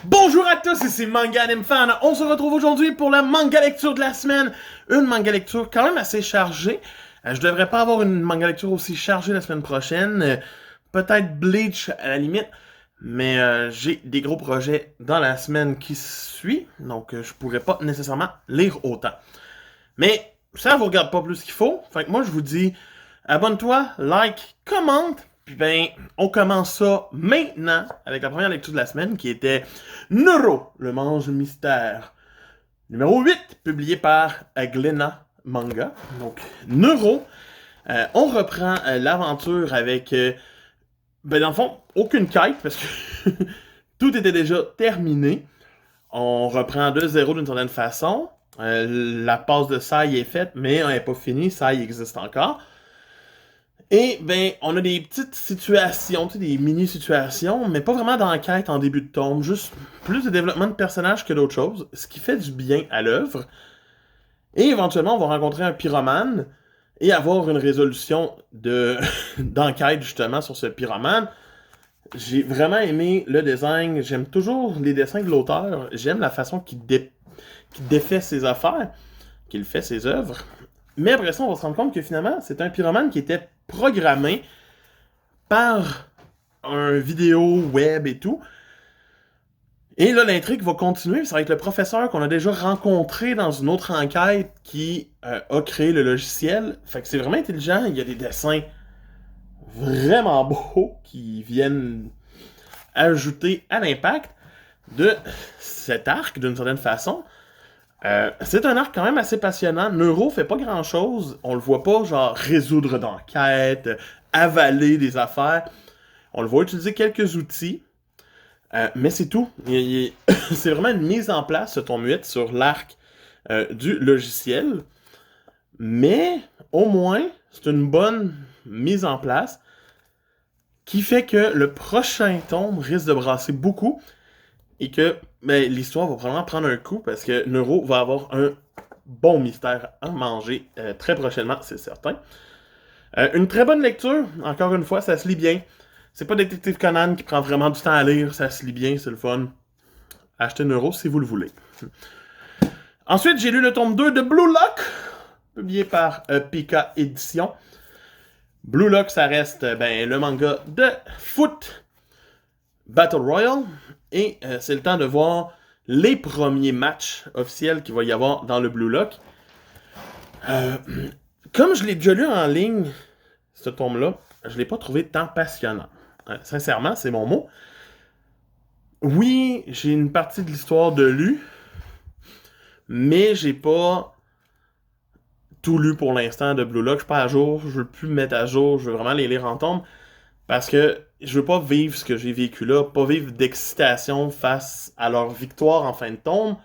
Bonjour à tous, ici Manga Anime Fan. On se retrouve aujourd'hui pour la manga lecture de la semaine. Une manga lecture quand même assez chargée. Je devrais pas avoir une manga lecture aussi chargée la semaine prochaine. Peut-être Bleach à la limite. Mais j'ai des gros projets dans la semaine qui suit. Donc je pourrais pas nécessairement lire autant. Mais ça vous regarde pas plus qu'il faut. Fait que moi je vous dis, abonne-toi, like, commente. Puis ben, on commence ça maintenant avec la première lecture de la semaine qui était Neuro, le mange mystère. Numéro 8, publié par Glénat Manga. Donc, Neuro. On reprend l'aventure avec, ben dans le fond, aucune quête parce que tout était déjà terminé. On reprend de zéro d'une certaine façon. La passe de Sai est faite, mais on n'est pas fini. Sai existe encore. Et, ben, on a des petites situations, tu sais, des mini-situations, mais pas vraiment d'enquête en début de tome, juste plus de développement de personnages que d'autres choses, ce qui fait du bien à l'œuvre. Et éventuellement, on va rencontrer un pyromane et avoir une résolution d'enquête, justement, sur ce pyromane. J'ai vraiment aimé le design, j'aime toujours les dessins de l'auteur, j'aime la façon qu'il défait ses affaires, qu'il fait ses œuvres. Mais après ça, on va se rendre compte que finalement, c'est un pyromane qui était programmé par un vidéo web et tout. Et là, l'intrigue va continuer. Ça va être le professeur qu'on a déjà rencontré dans une autre enquête qui a créé le logiciel. Fait que c'est vraiment intelligent. Il y a des dessins vraiment beaux qui viennent ajouter à l'impact de cet arc d'une certaine façon. C'est un arc quand même assez passionnant. Neuro fait pas grand chose. On le voit pas, genre, résoudre d'enquête, avaler des affaires. On le voit utiliser quelques outils. Mais c'est tout. C'est vraiment une mise en place, ce tome 8, sur l'arc du logiciel. Mais, au moins, c'est une bonne mise en place qui fait que le prochain tome risque de brasser beaucoup. Et que ben, l'histoire va probablement prendre un coup parce que Neuro va avoir un bon mystère à manger très prochainement, c'est certain. Une très bonne lecture, encore une fois, ça se lit bien. C'est pas Détective Conan qui prend vraiment du temps à lire, ça se lit bien, c'est le fun. Achetez Neuro si vous le voulez. Ensuite, j'ai lu le tome 2 de Blue Lock, publié par Pika Édition. Blue Lock, ça reste ben, le manga de Foot Battle Royale. Et c'est le temps de voir les premiers matchs officiels qu'il va y avoir dans le Blue Lock. Comme je l'ai déjà lu en ligne, ce tome-là, je l'ai pas trouvé tant passionnant. Sincèrement, c'est mon mot. Oui, j'ai une partie de l'histoire de lu, mais j'ai pas tout lu pour l'instant de Blue Lock. Je suis pas à jour, je veux plus me mettre à jour, je veux vraiment les lire en tome. Parce que je veux pas vivre ce que j'ai vécu là, pas vivre d'excitation face à leur victoire en fin de tome.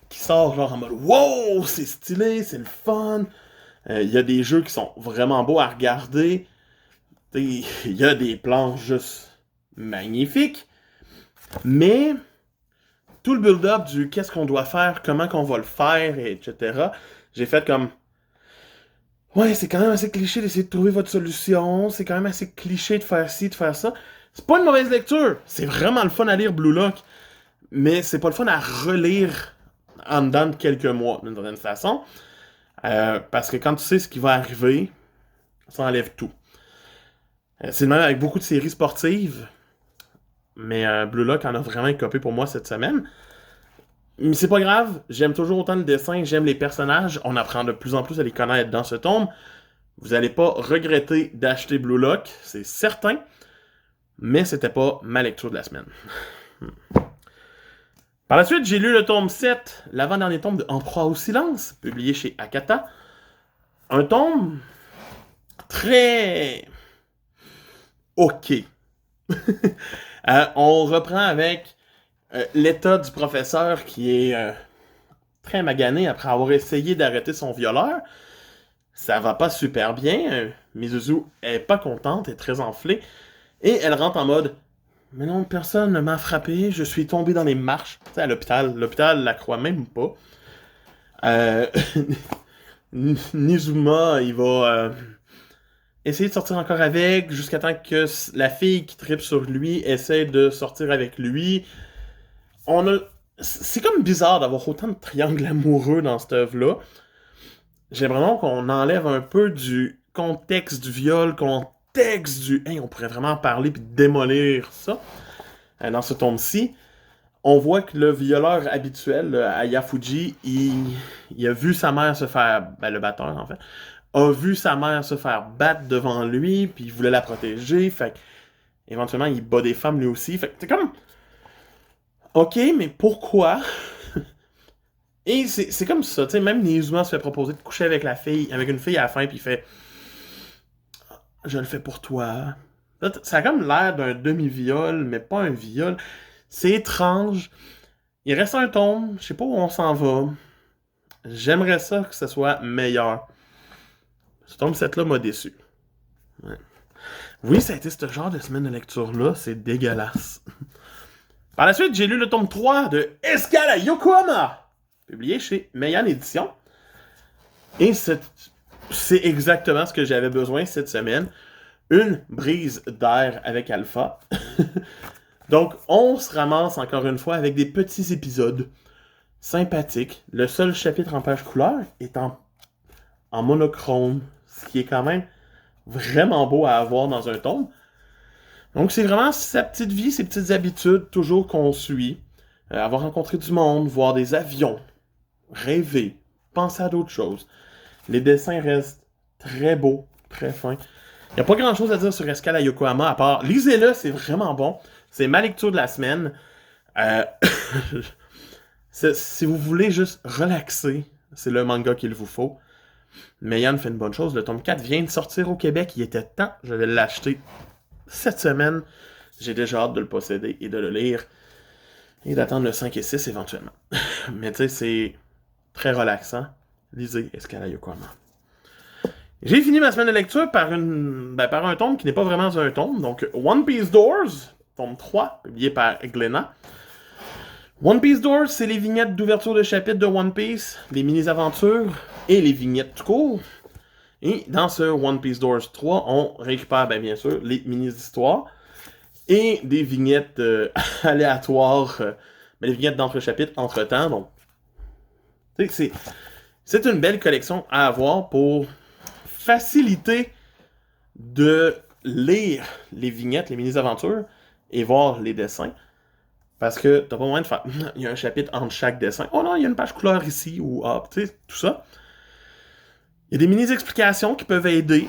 Qui sort genre en mode wow, c'est stylé, c'est le fun. Il y a des jeux qui sont vraiment beaux à regarder. Il y a des plans juste magnifiques. Mais tout le build-up du qu'est-ce qu'on doit faire, comment qu'on va le faire, etc. J'ai fait comme ouais, c'est quand même assez cliché d'essayer de trouver votre solution. C'est quand même assez cliché de faire ci, de faire ça. C'est pas une mauvaise lecture. C'est vraiment le fun à lire Blue Lock. Mais c'est pas le fun à relire en dedans de quelques mois, d'une certaine façon. Parce que quand tu sais ce qui va arriver, ça enlève tout. C'est le même avec beaucoup de séries sportives. Mais Blue Lock en a vraiment copé pour moi cette semaine. Mais c'est pas grave, j'aime toujours autant le dessin, j'aime les personnages, on apprend de plus en plus à les connaître dans ce tome. Vous allez pas regretter d'acheter Blue Lock, c'est certain, mais c'était pas ma lecture de la semaine. Par la suite, j'ai lu le tome 7, l'avant-dernier tome de En proie au silence, publié chez Akata. Un tome très ok. On reprend avec l'état du professeur qui est très magané après avoir essayé d'arrêter son violeur. Ça va pas super bien. Mizuzu est pas contente, est très enflée. Et elle rentre en mode mais non, personne ne m'a frappé, je suis tombé dans les marches. Tu sais, à l'hôpital. L'hôpital la croit même pas. Nizuma, il va essayer de sortir encore avec, jusqu'à temps que la fille qui tripe sur lui essaie de sortir avec lui. C'est comme bizarre d'avoir autant de triangles amoureux dans cette œuvre-là. J'ai l'impression qu'on enlève un peu du contexte du viol, contexte du... Hey, on pourrait vraiment parler puis démolir ça. Dans ce tome-ci, on voit que le violeur habituel, Ayafuji, il a vu sa mère se faire... Ben, le batteur, en fait. A vu sa mère se faire battre devant lui, puis il voulait la protéger, fait éventuellement, il bat des femmes lui aussi. Fait que c'est comme... Ok, mais pourquoi? Et c'est comme ça, tu sais, même Nizuma se fait proposer de coucher avec une fille à la fin, puis il fait « Je le fais pour toi ». Ça a comme l'air d'un demi-viol, mais pas un viol. C'est étrange. Il reste un tome, je sais pas où on s'en va. J'aimerais ça que ce soit meilleur. Ce tome 7-là m'a déçu. Ouais. Oui, ça a été ce genre de semaine de lecture-là, c'est dégueulasse. Par la suite, j'ai lu le tome 3 de Escale à Yokohama, publié chez Meian Éditions. Et c'est exactement ce que j'avais besoin cette semaine. Une brise d'air avec Alpha. Donc, on se ramasse encore une fois avec des petits épisodes sympathiques. Le seul chapitre en page couleur est en monochrome, ce qui est quand même vraiment beau à avoir dans un tome. Donc, c'est vraiment sa petite vie, ses petites habitudes, toujours qu'on suit. Avoir rencontré du monde, voir des avions, rêver, penser à d'autres choses. Les dessins restent très beaux, très fins. Il n'y a pas grand-chose à dire sur Escale à Yokohama, à part lisez-le, c'est vraiment bon. C'est ma lecture de la semaine. Si vous voulez juste relaxer, c'est le manga qu'il vous faut. Meian fait une bonne chose. Le tome 4 vient de sortir au Québec. Il était temps. Je vais l'acheter cette semaine. J'ai déjà hâte de le posséder et de le lire. Et d'attendre le 5 et 6 éventuellement. Mais tu sais, c'est très relaxant. Lisez Escale à Yokohama. J'ai fini ma semaine de lecture par un tome qui n'est pas vraiment un tome. Donc, One Piece Doors, tome 3, publié par Glénat. One Piece Doors, c'est les vignettes d'ouverture de chapitre de One Piece, les mini-aventures et les vignettes tout court. Et dans ce One Piece Doors 3, on récupère bien sûr les mini-histoires et des vignettes aléatoires, les vignettes d'entre-chapitres entre-temps. Donc, c'est une belle collection à avoir pour faciliter de lire les vignettes, les mini-aventures et voir les dessins. Parce que t'as pas moyen de faire. Il y a un chapitre entre chaque dessin. Oh non, il y a une page couleur ici ou hop, tu sais, tout ça. Il y a des mini-explications qui peuvent aider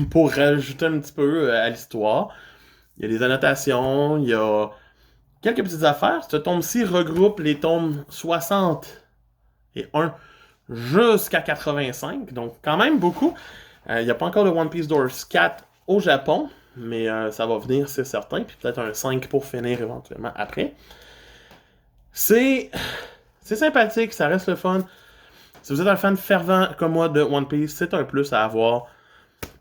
pour rajouter un petit peu à l'histoire. Il y a des annotations, il y a quelques petites affaires. Ce tome-ci regroupe les tomes 60 et 1 jusqu'à 85, donc quand même beaucoup. Il n'y a pas encore de One Piece Doors 4 au Japon, mais ça va venir, c'est certain, puis peut-être un 5 pour finir éventuellement après. C'est sympathique, ça reste le fun. Si vous êtes un fan fervent comme moi de One Piece, c'est un plus à avoir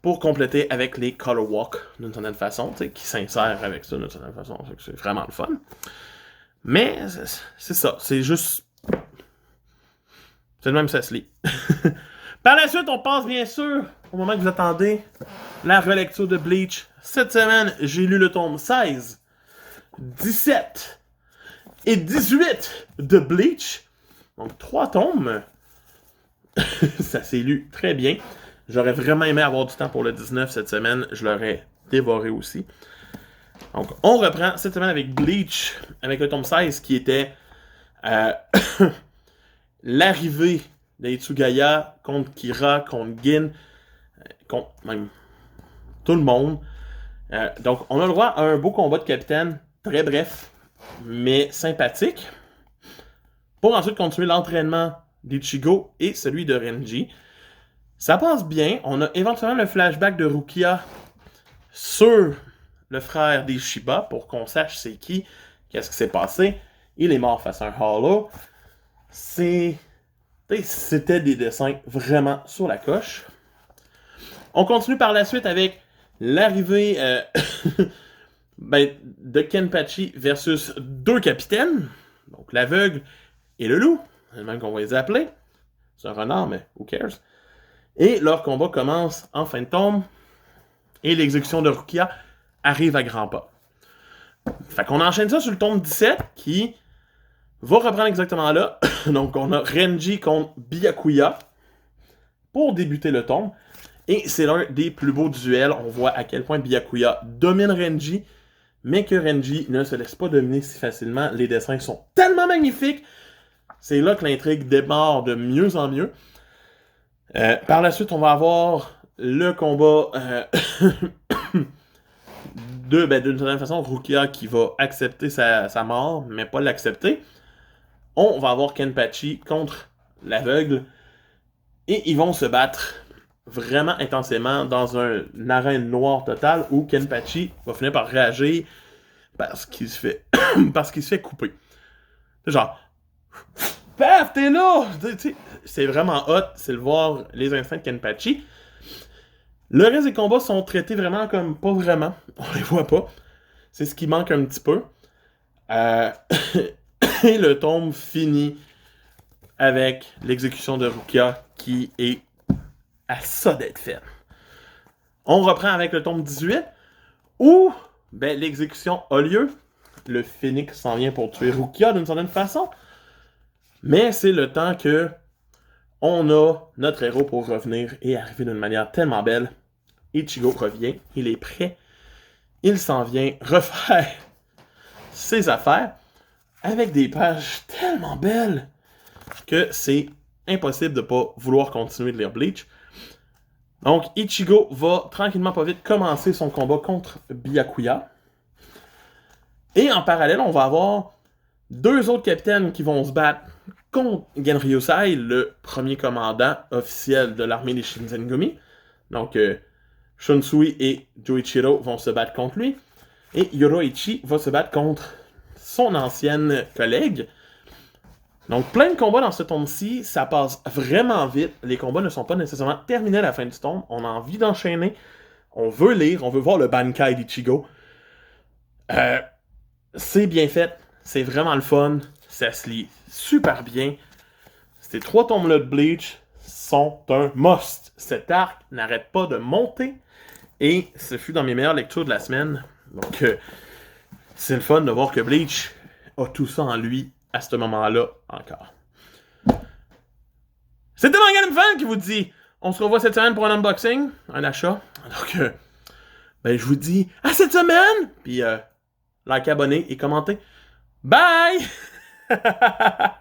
pour compléter avec les Color Walk d'une certaine façon, qui s'insèrent avec ça d'une certaine façon. C'est vraiment le fun. Mais c'est ça, c'est juste... C'est le même, ça se lit. Par la suite, on passe bien sûr, au moment que vous attendez, la relecture de Bleach. Cette semaine, j'ai lu le tome 16, 17 et 18 de Bleach. Donc, 3 tomes. Ça s'est lu très bien. J'aurais vraiment aimé avoir du temps pour le 19 cette semaine. Je l'aurais dévoré aussi. Donc, on reprend cette semaine avec Bleach, avec le tome 16 qui était l'arrivée d'Hitsugaya contre Kira, contre Gin, contre même tout le monde. Donc, on a le droit à un beau combat de capitaine, très bref, mais sympathique, pour ensuite continuer l'entraînement d'Ichigo et celui de Renji. Ça passe bien. On a éventuellement le flashback de Rukia sur le frère d'Ishiba pour qu'on sache c'est qui, qu'est-ce qui s'est passé. Il est mort face à un hollow. C'était des dessins vraiment sur la coche. On continue par la suite avec l'arrivée de Kenpachi versus 2 capitaines. Donc l'aveugle et le loup. C'est le même qu'on va les appeler. C'est un renard, mais who cares? Et leur combat commence en fin de tome. et l'exécution de Rukia arrive à grands pas. Fait qu'on enchaîne ça sur le tome 17 qui va reprendre exactement là. Donc on a Renji contre Byakuya pour débuter le tome. Et c'est l'un des plus beaux duels. On voit à quel point Byakuya domine Renji, mais que Renji ne se laisse pas dominer si facilement. Les dessins sont tellement magnifiques. C'est là que l'intrigue démarre de mieux en mieux. Par la suite, on va avoir le combat d'une certaine façon, Rukia qui va accepter sa mort, mais pas l'accepter. On va avoir Kenpachi contre l'aveugle. Et ils vont se battre vraiment intensément dans une arène noire totale où Kenpachi va finir par réagir parce qu'il se fait couper. C'est genre, paf, t'es là! C'est vraiment hot, c'est le voir les instincts de Kenpachi. Le reste des combats sont traités vraiment comme pas vraiment. On les voit pas. C'est ce qui manque un petit peu. Et le tome finit avec l'exécution de Rukia qui est à ça d'être faite. On reprend avec le tome 18 où l'exécution a lieu. Le phénix s'en vient pour tuer Rukia d'une certaine façon. Mais c'est le temps que on a notre héros pour revenir et arriver d'une manière tellement belle. Ichigo revient, il est prêt. Il s'en vient refaire ses affaires avec des pages tellement belles que c'est impossible de ne pas vouloir continuer de lire Bleach. Donc, Ichigo va tranquillement pas vite commencer son combat contre Byakuya. Et en parallèle, on va avoir deux autres capitaines qui vont se battre contre Genryusai, le premier commandant officiel de l'armée des Shinsengumi. Donc, Shunsui et Joichiro vont se battre contre lui. Et Yoroichi va se battre contre son ancienne collègue. Donc, plein de combats dans ce tome-ci. Ça passe vraiment vite. Les combats ne sont pas nécessairement terminés à la fin du tome. On a envie d'enchaîner. On veut lire. On veut voir le Bankai d'Ichigo. C'est bien fait. C'est vraiment le fun. Ça se lit super bien. Ces 3 tomes-là de Bleach sont un must. Cet arc n'arrête pas de monter. Et ce fut dans mes meilleures lectures de la semaine. Donc, c'est le fun de voir que Bleach a tout ça en lui à ce moment-là encore. C'était MangaAnimeFan qui vous dit on se revoit cette semaine pour un unboxing, un achat. Donc, je vous dis à cette semaine. Puis, like, abonnez et commentez. Bye!